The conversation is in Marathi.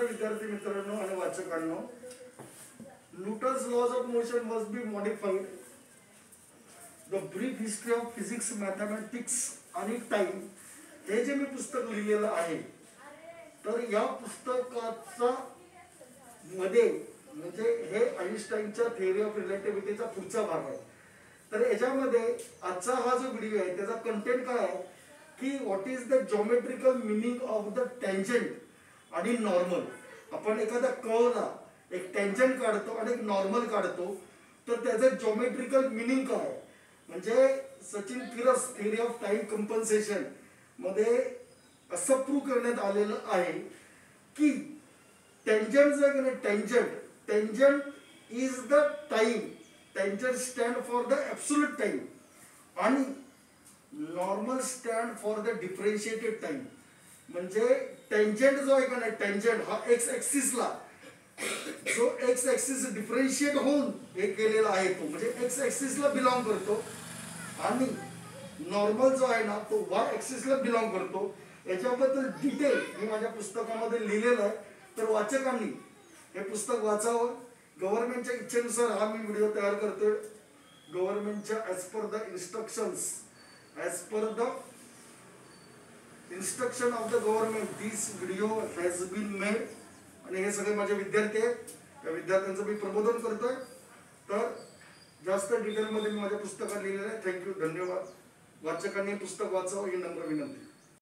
विद्यार्थी मित्रांनो आणि वाचकांनो, Newton's laws of motion must be modified, the brief history of physics mathematics आणि टाइम, हे जे मी पुस्तक लिहिलेलं आहे, तर या पुस्तकाचा मध्ये म्हणजे हे आइन्स्टाईनच्या थिअरी ऑफ रिलेटिव्हिटीचा पुढचा भाग आहे. तर याच्यामध्ये आजचा हा जो व्हिडिओ आहे त्याचा कंटेंट काय आहे की what is the geometrical meaning of the tangent आणि नॉर्मल. आपण एखाद्या कर्वला एक टँजंट काढतो आणि एक नॉर्मल काढतो, तर त्याचं जॉमेट्रिकल मिनिंग काय आहे. म्हणजे Sachin किरस theory of time compensation मध्ये असं प्रूव्ह करण्यात आलेलं आहे की टँजंट जो आहे tangent is the time, tangent stand for the absolute time आणि normal stand for the differentiated time. म्हणजे टँजंट जो आहे का नाही, टँजंट हा एक्स ॲक्सिसला जो एक्स ॲक्सिस डिफरन्शिएट होऊन हे केलेला आहे तो म्हणजे एक्स ॲक्सिसला बिलॉंग करतो आणि नॉर्मल जो आहे ना तो वाय ॲक्सिसला बिलॉंग करतो. याच्याबद्दल डिटेल मी माझ्या पुस्तकामध्ये लिहिलेलं आहे. तर वाचकांनी हे पुस्तक वाचावं. गव्हर्नमेंटच्या इच्छेनुसार हा मी व्हिडिओ तयार करतोय. गव्हर्नमेंटच्या as per the instruction of the government this video has been made. आणि हे सगळे माझे विद्यार्थी आहेत, त्या विद्यार्थ्यांचं मी प्रबोधन करतोय. तर जास्त डिटेलमध्ये मी माझ्या पुस्तकात लिहिलेलं आहे. थँक्यू, धन्यवाद. वाचकांनी पुस्तक वाचावं ही नम्र विनंती.